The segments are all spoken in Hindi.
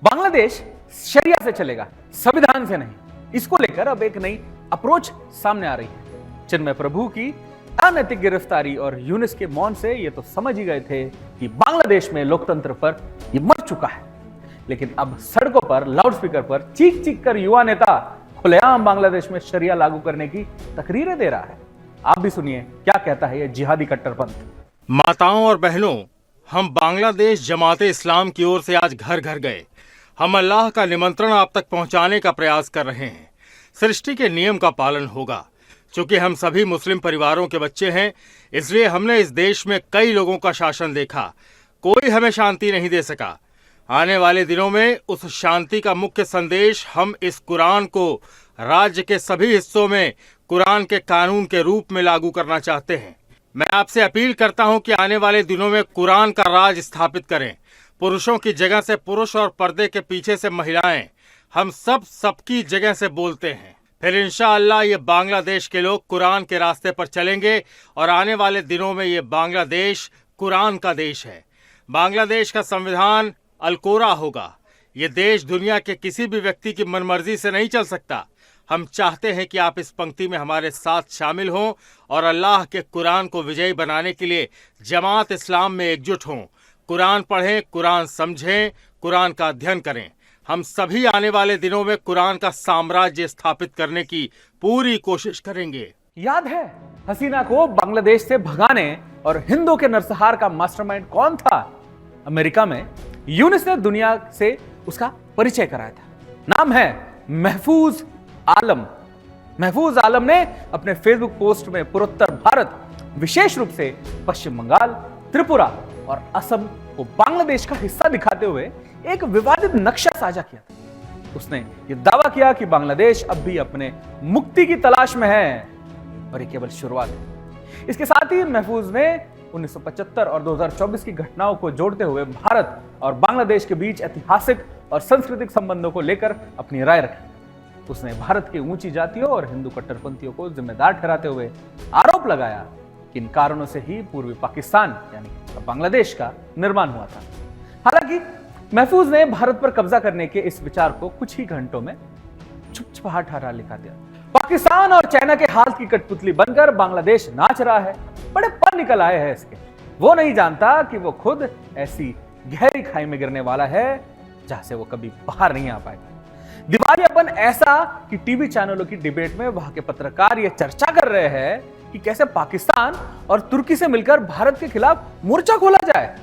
बांग्लादेश शरिया से चलेगा, संविधान से नहीं। इसको लेकर अब एक नई अप्रोच सामने आ रही है। चिन्मय प्रभु की अनैतिक गिरफ्तारी और यूनुस के मौन से ये तो समझ ही गए थे कि बांग्लादेश में लोकतंत्र पर ये मर चुका है। लेकिन अब सड़कों पर लाउडस्पीकर पर चीख चीख कर युवा नेता खुलेआम बांग्लादेश में शरिया लागू करने की तकरीरें दे रहा है। आप भी सुनिए क्या कहता है ये जिहादी कट्टरपंथ। माताओं और बहनों, हम बांग्लादेश जमाते इस्लाम की ओर से आज घर घर गए। हम अल्लाह का निमंत्रण आप तक पहुंचाने का प्रयास कर रहे हैं। सृष्टि के नियम का पालन होगा। चूंकि हम सभी मुस्लिम परिवारों के बच्चे हैं, इसलिए हमने इस देश में कई लोगों का शासन देखा। कोई हमें शांति नहीं दे सका। आने वाले दिनों में उस शांति का मुख्य संदेश हम इस कुरान को राज्य के सभी हिस्सों में कुरान के कानून के रूप में लागू करना चाहते हैं। मैं आपसे अपील करता हूं कि आने वाले दिनों में कुरान का राज स्थापित करें। पुरुषों की जगह से पुरुष और पर्दे के पीछे से महिलाएं, हम सब सबकी जगह से बोलते हैं। फिर इंशाअल्लाह ये बांग्लादेश के लोग कुरान के रास्ते पर चलेंगे और आने वाले दिनों में ये बांग्लादेश कुरान का देश है। बांग्लादेश का संविधान अलकोरा होगा। ये देश दुनिया के किसी भी व्यक्ति की मनमर्जी से नहीं चल सकता। हम चाहते हैं कि आप इस पंक्ति में हमारे साथ शामिल हों और अल्लाह के कुरान को विजयी बनाने के लिए जमात इस्लाम में एकजुट हों। कुरान पढ़ें, कुरान समझें, कुरान का अध्ययन करें। हम सभी आने वाले दिनों में कुरान का साम्राज्य स्थापित करने की पूरी कोशिश करेंगे। याद है हसीना को बांग्लादेश से भगाने और हिंदू के नरसंहार का मास्टरमाइंड कौन था? अमेरिका में यूनुस ने दुनिया से उसका परिचय कराया था। नाम है महफूज आलम। महफूज आलम ने अपने फेसबुक पोस्ट में पूर्वोत्तर भारत, विशेष रूप से पश्चिम बंगाल, त्रिपुरा और असम को बांग्लादेश का हिस्सा दिखाते हुए एक विवादित नक्शा साझा किया था। उसने यह दावा किया कि बांग्लादेश अब भी अपने मुक्ति की तलाश में है और यह केवल शुरुआत है। इसके साथ ही महफूज ने 1975 और 2024 की घटनाओं को जोड़ते हुए भारत और बांग्लादेश के बीच ऐतिहासिक और सांस्कृतिक संबंधों को लेकर अपनी राय रखी। उसने भारत की ऊंची जातियों और हिंदू कट्टरपंथियों को जिम्मेदार ठहराते हुए आरोप लगाया कि इन कारणों से ही पूर्वी पाकिस्तान यानी बांग्लादेश का निर्माण हुआ था। हालांकि महफूज ने भारत पर कब्जा करने के इस विचार को कुछ ही घंटों में छुपछुपाहट हरा लिखा दिया। पाकिस्तान और चाइना के हाथ की कठपुतली बनकर बांग्लादेश नाच रहा है। बड़े पर निकल आए हैं इसके। वो नहीं जानता कि वो खुद ऐसी गहरी खाई में गिरने वाला है जहां से वो कभी बाहर नहीं आ पाएगा। दिवालियापन ऐसा कि टीवी चैनलों की डिबेट में वहां के पत्रकार ये चर्चा कर रहे हैं कि कैसे पाकिस्तान और तुर्की से मिलकर भारत के खिलाफ मोर्चा खोला जाए।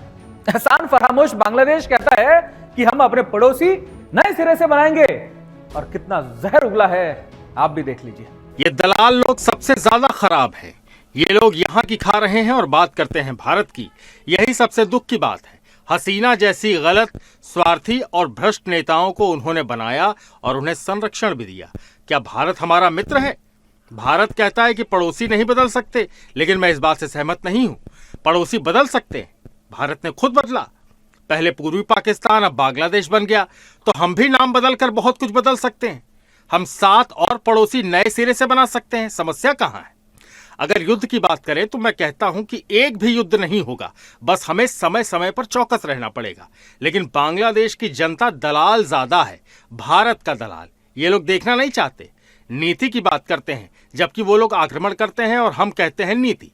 एहसान फरामोश बांग्लादेश कहता है कि हम अपने पड़ोसी नए सिरे से बनाएंगे, और कितना जहर उगला है आप भी देख लीजिए। ये दलाल लोग सबसे ज्यादा खराब हैं। ये लोग यहाँ की खा रहे हैं और बात करते हैं भारत की। यही सबसे दुख की बात है। हसीना जैसी गलत, स्वार्थी और भ्रष्ट नेताओं को उन्होंने बनाया और उन्हें संरक्षण भी दिया। क्या भारत हमारा मित्र है? भारत कहता है कि पड़ोसी नहीं बदल सकते, लेकिन मैं इस बात से सहमत नहीं हूं। पड़ोसी बदल सकते हैं। भारत ने खुद बदला। पहले पूर्वी पाकिस्तान, अब बांग्लादेश बन गया, तो हम भी नाम बदलकर बहुत कुछ बदल सकते हैं। हम 7 और पड़ोसी नए सिरे से बना सकते हैं। समस्या कहां है? अगर युद्ध की बात करें तो मैं कहता हूं कि एक भी युद्ध नहीं होगा, बस हमें समय समय पर चौकस रहना पड़ेगा। लेकिन बांग्लादेश की जनता दलाल ज्यादा है, भारत का दलाल। ये लोग देखना नहीं चाहते। नीति की बात करते हैं, जबकि वो लोग आक्रमण करते हैं और हम कहते हैं नीति।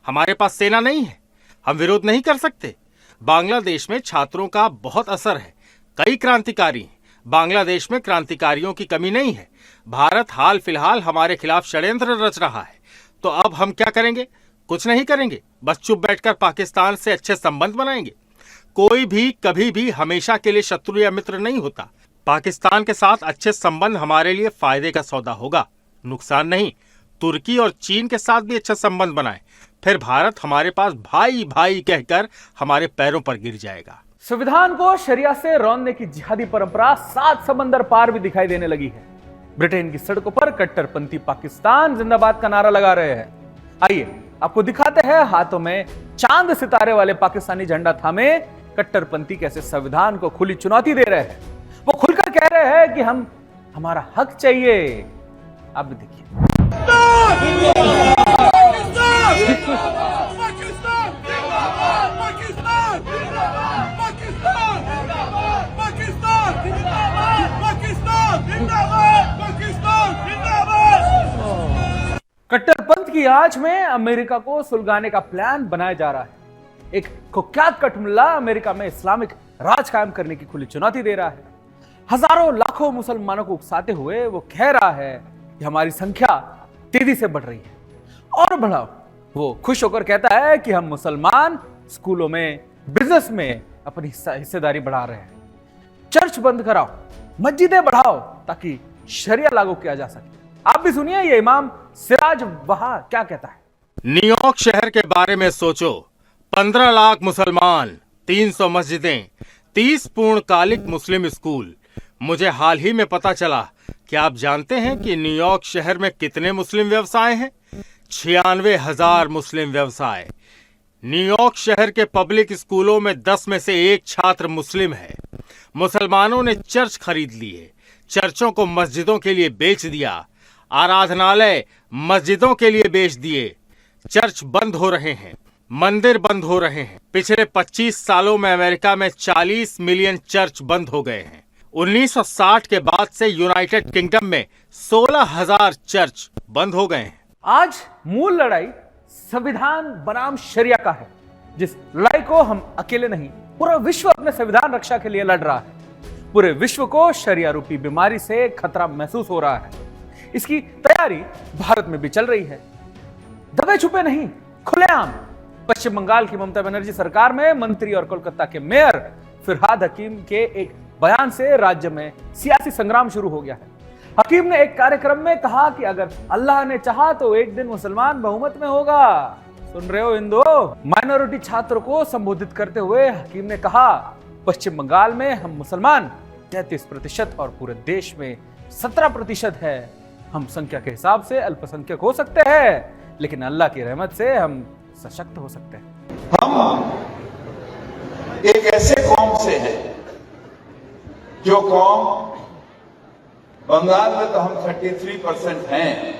हमारे पास सेना नहीं है, हम विरोध नहीं कर सकते। बांग्लादेश में छात्रों का बहुत असर है। कई क्रांतिकारी हैं। बांग्लादेश में क्रांतिकारियों की कमी नहीं है। भारत हाल फिलहाल हमारे खिलाफ षड्यंत्र रच रहा है। तो अब हम क्या करेंगे? कुछ नहीं करेंगे, बस चुप बैठकर पाकिस्तान से अच्छे संबंध बनाएंगे। कोई भी कभी भी हमेशा के लिए शत्रु या मित्र नहीं होता। पाकिस्तान के साथ अच्छे संबंध हमारे लिए फायदे का सौदा होगा, नुकसान नहीं। तुर्की और चीन के साथ भी अच्छा संबंध बनाएं, फिर भारत हमारे पास भाई भाई कहकर हमारे पैरों पर गिर जाएगा। संविधान को शरिया से रौंदने की जिहादी परंपरा 7 समंदर पार भी दिखाई देने लगी है। ब्रिटेन की सड़कों पर कट्टरपंथी पाकिस्तान जिंदाबाद का नारा लगा रहे हैं। आइए आपको दिखाते हैं हाथों में चांद सितारे वाले पाकिस्तानी झंडा थामे कट्टरपंथी कैसे संविधान को खुली चुनौती दे रहे हैं। वो खुलकर कह रहे हैं कि हमारा हक चाहिए। आप भी देखिए। पाकिस्तान कट्टरपंथ की आंच में अमेरिका को सुलगाने का प्लान बनाया जा रहा है। एक कुख्यात कठमुल्ला अमेरिका में इस्लामिक राज कायम करने की खुली चुनौती दे रहा है। हजारों लाखों मुसलमानों को उकसाते हुए वो कह रहा है कि हमारी संख्या तेजी से बढ़ रही है और बढ़ाओ। वो खुश होकर कहता है कि हम मुसलमान स्कूलों में, बिजनेस में अपनी हिस्सेदारी बढ़ा रहे हैं। चर्च बंद कराओ, मस्जिदें बढ़ाओ ताकि शरिया लागू किया जा सके। आप भी सुनिए ये इमाम सिराज वहा क्या कहता है। न्यूयॉर्क शहर के बारे में सोचो, 15 लाख मुसलमान, 300 मस्जिदें, 30 पूर्णकालिक मुस्लिम स्कूल। मुझे हाल ही में पता चला कि आप जानते हैं कि न्यूयॉर्क शहर में कितने मुस्लिम व्यवसाय हैं? 96,000 मुस्लिम व्यवसाय। न्यूयॉर्क शहर के पब्लिक स्कूलों में 10 में से 1 छात्र मुस्लिम है। मुसलमानों ने चर्च खरीद लिए, चर्चों को मस्जिदों के लिए बेच दिया, आराधनालय मस्जिदों के लिए बेच दिए। चर्च बंद हो रहे हैं, मंदिर बंद हो रहे हैं। पिछले 25 सालों में अमेरिका में 40 मिलियन चर्च बंद हो गए हैं। 1960 के बाद से यूनाइटेड किंगडम में 16,000 चर्च बंद हो गए हैं। आज मूल लड़ाई संविधान बनाम शरिया का है, जिस लड़ाई को हम अकेले नहीं, पूरा विश्व अपने संविधान रक्षा के लिए लड़ रहा है। पूरे विश्व को शरिया रूपी बीमारी से खतरा महसूस हो रहा है। इसकी तैयारी भारत में भी चल रही है, दबे छुपे नहीं, खुलेआम। पश्चिम बंगाल की ममता बनर्जी सरकार में मंत्री और कोलकाता के मेयर फिरहाद हकीम के एक बयान से राज्य में सियासी संग्राम शुरू हो गया है। हकीम ने एक कार्यक्रम में कहा कि अगर अल्लाह ने चाहा तो एक दिन मुसलमान बहुमत में होगा। सुन रहे हो हिंदू? माइनॉरिटी छात्रों को संबोधित करते हुए हकीम ने कहा, पश्चिम बंगाल में हम मुसलमान 33% और पूरे देश में 17% है। हम संख्या के हिसाब से अल्पसंख्यक हो सकते हैं, लेकिन अल्लाह की रहमत से हम सशक्त हो सकते हैं। हम एक ऐसे कौम से हैं जो कौम, बंगाल में तो हम 33% हैं,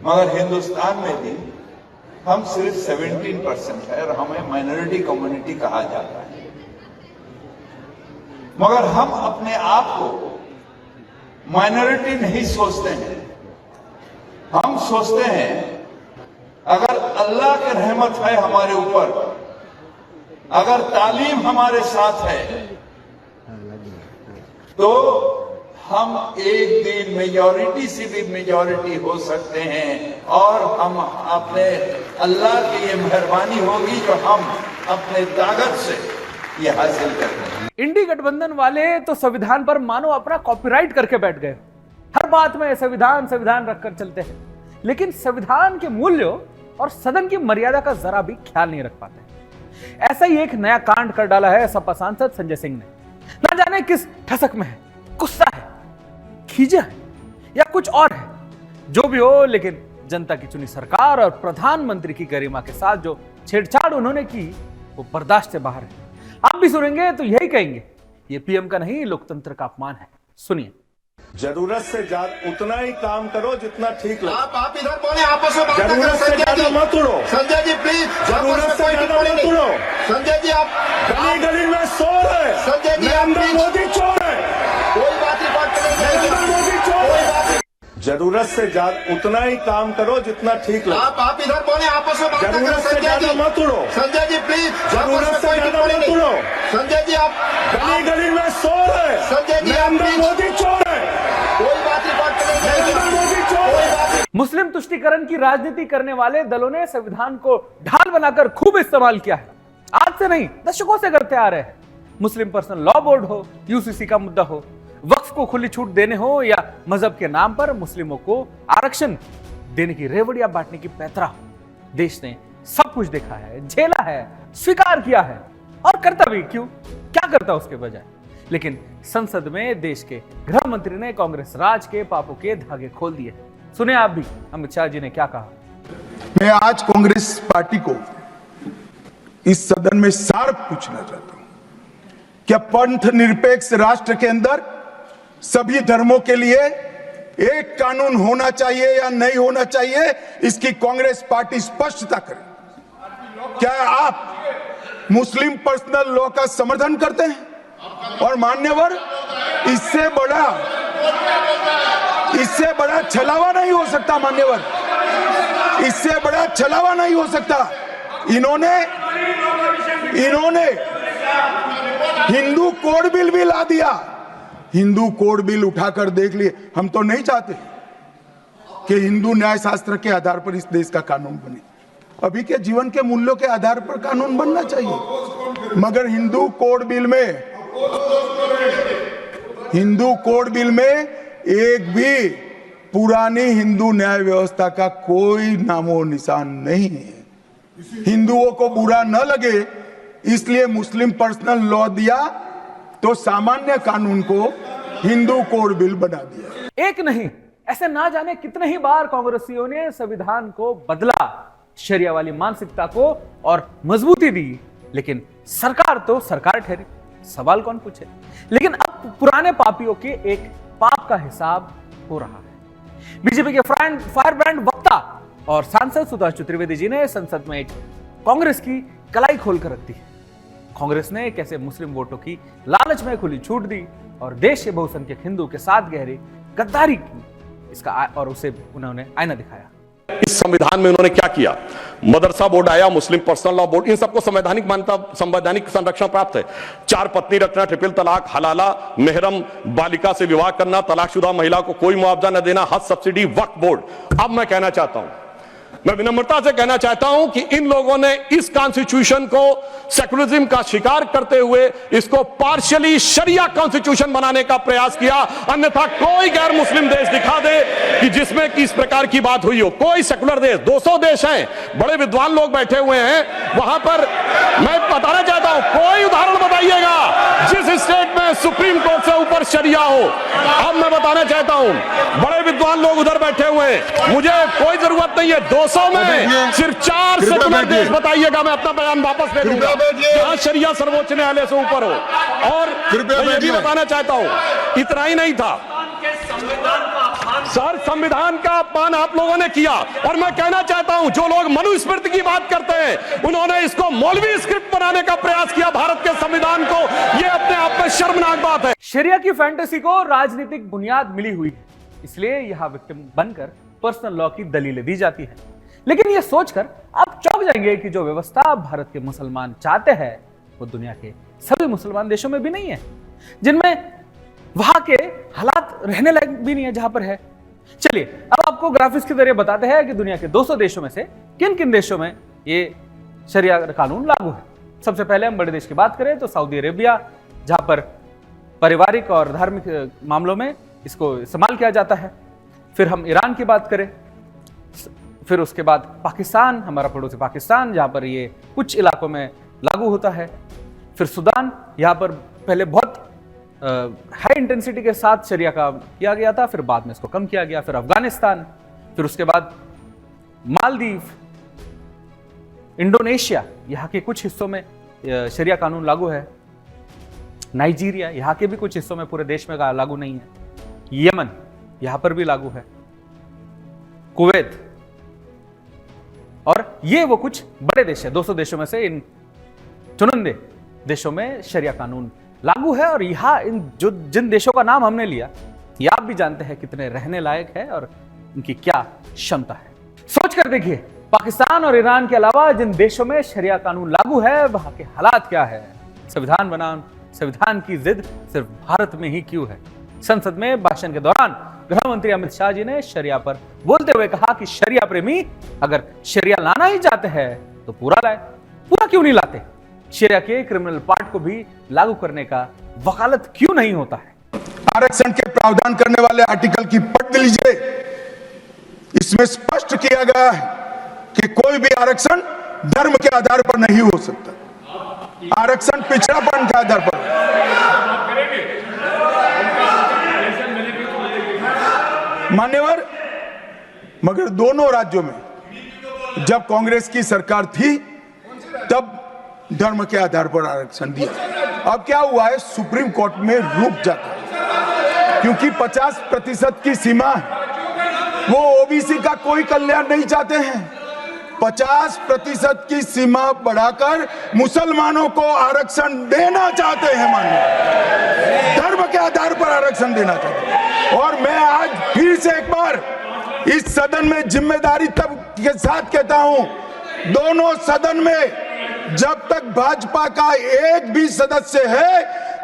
मगर हिंदुस्तान में भी हम सिर्फ 17% है और हमें माइनॉरिटी कम्युनिटी कहा जाता है। मगर हम अपने आप को माइनॉरिटी नहीं सोचते हैं। हम सोचते हैं अगर अल्लाह की रहमत है हमारे ऊपर, अगर तालीम हमारे साथ है, तो हम एक दिन मेजॉरिटी से भी मेजॉरिटी हो सकते हैं और हम अपने, अल्लाह की ये मेहरबानी होगी जो हम अपने ताकत से ये हासिल करते हैं। इंडी गठबंधन वाले तो संविधान पर मानो अपना कॉपीराइट करके बैठ गए। हर बात में संविधान संविधान रखकर चलते हैं, लेकिन संविधान के मूल्यों और सदन की मर्यादा का जरा भी ख्याल नहीं रख पाते। ऐसा ही एक नया कांड कर डाला है सपा सांसद संजय सिंह ने। ना जाने किस ठसक में है, गुस्सा है, खीजा है या कुछ और है। जो भी हो, लेकिन जनता की चुनी सरकार और प्रधानमंत्री की गरिमा के साथ जो छेड़छाड़ उन्होंने की वो बर्दाश्त से बाहर है। आप भी सुनेंगे तो यही कहेंगे ये पीएम का नहीं, लोकतंत्र का अपमान है। सुनिए। जरूरत से ज्यादा उतना ही काम करो जितना ठीक लगे। आप इधर बोले, आपस में बात करते हैं। जरूरत से ज्यादा मत उड़ो। संजय जी प्लीज, जरूरत से ज्यादा मत उड़ो। संजय जी आप गली गली में शोर है। संजय जी नरेंद्र मोदी चोर है। कोई बात रिकॉर्ड करेंगे। नरेंद्र मोदी चोर है। जरूरत से ज्यादा उतना ही काम करो जितना ठीक लगे। आप इधर बोले, आपस में बात करते हैं। जरूरत से ज्यादा मत उड़ो। संजय जी प्लीज, जरूरत से ज्यादा मत उड़ो। संजय जी आप गली गली में शोर है। संजय जी नरेंद्र मोदी चोर है। कोई बात रिकॉर्ड करेंगे। नरेंद्र मोदी चोर है। मुस्लिम तुष्टीकरण की राजनीति करने वाले दलों ने संविधान को ढाल बनाकर खूब इस्तेमाल किया है। आज से नहीं, दशकों से करते आ रहे हैं। मुस्लिम पर्सनल लॉ बोर्ड हो, यूसीसी का मुद्दा हो, वक्फ को खुली छूट देने हो या मजहब के नाम पर मुस्लिमों को आरक्षण देने की रेवड़ियां बांटने की पैतरा हो, देश ने सब कुछ देखा है, झेला है, स्वीकार किया है और करता भी क्यों, क्या करता उसके बजाय। लेकिन संसद में देश के गृह मंत्री ने कांग्रेस राज के पापों के धागे खोल दिए। सुने आप भी अमित शाह जी ने क्या कहा। मैं आज कांग्रेस पार्टी को इस सदन में सार्थ पूछना चाहता हूं, क्या पंथ निरपेक्ष राष्ट्र के अंदर सभी धर्मों के लिए एक कानून होना चाहिए या नहीं होना चाहिए, इसकी कांग्रेस पार्टी स्पष्टता करे। क्या आप मुस्लिम पर्सनल लॉ का समर्थन करते हैं? और मान्यवर, इससे बड़ा छलावा नहीं हो सकता मान्यवर। इससे बड़ा छलावा नहीं हो सकता। इन्होंने हिंदू कोड बिल भी ला दिया। हिंदू कोड बिल उठाकर देख लिए। हम तो नहीं चाहते कि हिंदू न्याय शास्त्र के आधार पर इस देश का कानून बने। अभी के जीवन के मूल्यों के आधार पर कानून बनना चाहिए, मगर हिंदू कोड बिल में एक भी पुरानी हिंदू न्याय व्यवस्था का कोई नामो निशान नहीं है। हिंदुओं को बुरा न लगे इसलिए मुस्लिम पर्सनल लॉ दिया, तो सामान्य कानून को हिंदू कोड बिल बना दिया। एक नहीं, ऐसे ना जाने कितने ही बार कांग्रेसियों ने संविधान को बदला, शरिया वाली मानसिकता को और मजबूती दी, लेकिन सरकार तो सरकार ठहरी, सवाल कौन पूछे। लेकिन अब पुराने पापियों के एक पाप का हिसाब हो रहा है। बीजेपी के फायर ब्रांड वक्ता और सांसद सुधांशु त्रिवेदी जी ने संसद में एक कांग्रेस की कलाई खोलकर रख दी। कांग्रेस ने कैसे मुस्लिम वोटों की लालच में खुली छूट दी और देश के बहुसंख्यक हिंदू के साथ गहरी गद्दारी की, इसका और उसे उन्होंने आईना दिखाया। इस संविधान में उन्होंने क्या किया? मदरसा बोर्ड आया, मुस्लिम पर्सनल लॉ बोर्ड, इन सबको संवैधानिक मान्यता, संवैधानिक संरक्षण प्राप्त है। 4 पत्नी रखना, ट्रिपल तलाक, हलाला, मेहरम बालिका से विवाह करना, तलाकशुदा महिला को कोई मुआवजा न देना, हज सब्सिडी, वक्फ बोर्ड। अब मैं कहना चाहता हूं, मैं विनम्रता से कहना चाहता हूं कि इन लोगों ने इस कॉन्स्टिट्यूशन को सेकुलरिज्म का शिकार करते हुए इसको पार्शियली शरिया कॉन्स्टिट्यूशन बनाने का प्रयास किया। अन्यथा कोई गैर मुस्लिम देश दिखा दे कि जिसमें कि इस प्रकार की बात हुई हो, कोई सेकुलर देश, 200 देश हैं, बड़े विद्वान लोग बैठे हुए हैं वहां पर। मैं बताना चाहता हूं, कोई उदाहरण बताइएगा जिस स्टेट में सुप्रीम कोर्ट से ऊपर शरिया हो। अब मैं बताना चाहता हूं, बड़े विद्वान लोग उधर बैठे हुए हैं, मुझे कोई जरूरत नहीं है 200 में सिर्फ 4 सेकुलर देश बताइएगा, मैं अपना बयान वापस ले लूंगा, जहां शरिया सर्वोच्च न्यायालय से ऊपर हो। और मैं ये भी बताना चाहता हूं, इतना ही नहीं था सर, संविधान का अपमान आप लोगों ने किया। और मैं कहना चाहता हूं, जो लोग मनुस्मृति की बात करते हैं, उन्होंने इसको मौलवी स्क्रिप्ट बनाने का प्रयास किया भारत के संविधान को। यह अपने आप में शर्मनाक बात है। शरिया की फैंटेसी को राजनीतिक बुनियाद मिली हुई है, इसलिए यहां विक्टिम बनकर पर्सनल लॉ की दलीलें दी जाती है। लेकिन यह सोचकर आप चौंक जाएंगे कि जो व्यवस्था भारत के मुसलमान चाहते हैं वो दुनिया के सभी मुसलमान देशों में भी नहीं है, जिनमें वहां के हालात रहने लायक भी नहीं है जहां पर है। चलिए अब आपको ग्राफिक्स के जरिए बताते हैं कि दुनिया के 200 देशों में से किन किन देशों में ये शरिया कानून लागू है। सबसे पहले हम बड़े देश की बात करें तो सऊदी अरेबिया, जहां पर पारिवारिक और धार्मिक मामलों में इसको इस्तेमाल किया जाता है। फिर हम ईरान की बात करें, फिर उसके बाद पाकिस्तान, हमारा पड़ोसी पाकिस्तान, जहां पर ये कुछ इलाकों में लागू होता है। फिर सूडान, यहां पर पहले बहुत हाई इंटेंसिटी के साथ शरिया का किया गया था, फिर बाद में इसको कम किया गया। फिर अफगानिस्तान, फिर उसके बाद मालदीव, इंडोनेशिया, यहां के कुछ हिस्सों में शरिया कानून लागू है। नाइजीरिया, यहां के भी कुछ हिस्सों में, पूरे देश में लागू नहीं है। यमन, यहां पर भी लागू है। कुवैत, और ये वो कुछ बड़े देश है, 200 देशों में से इन चुनिंदे देशों में शरिया कानून लागू है। और यहां जिन देशों का नाम हमने लिया, ये आप भी जानते हैं कितने रहने लायक है और उनकी क्या क्षमता है। सोच कर देखिए, पाकिस्तान और ईरान के अलावा जिन देशों में शरिया कानून लागू है, वहां के हालात क्या है। संविधान की जिद सिर्फ भारत में ही क्यों है। संसद में भाषण के दौरान गृह मंत्री अमित शाह जी ने शरिया पर बोलते हुए कहा कि शरिया प्रेमी अगर शरिया लाना ही चाहते हैं तो पूरा लाए, पूरा क्यों नहीं लाते। शरिया के क्रिमिनल पार्ट को भी लागू करने का वकालत क्यों नहीं होता है। आरक्षण के प्रावधान करने वाले आर्टिकल की पढ़ लीजिए, इसमें स्पष्ट किया गया है कि कोई भी आरक्षण धर्म के आधार पर नहीं हो सकता। आरक्षण पिछड़ापन के आधार पर। मान्यवर, मगर दोनों राज्यों में जब कांग्रेस की सरकार थी तब धर्म के आधार पर आरक्षण दिया। अब क्या हुआ है, सुप्रीम कोर्ट में रुक जाता है, क्योंकि 50% की सीमा है। वो ओबीसी का कोई कल्याण नहीं चाहते हैं। 50% की सीमा बढ़ाकर मुसलमानों को आरक्षण देना चाहते हैं। मानिए, धर्म के आधार पर आरक्षण देना चाहते हैं। और मैं आज फिर से एक बार इस सदन में जिम्मेदारी तब के साथ कहता हूं, दोनों सदन में जब तक भाजपा का एक भी सदस्य है,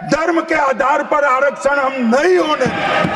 धर्म के आधार पर आरक्षण हम नहीं होने देंगे।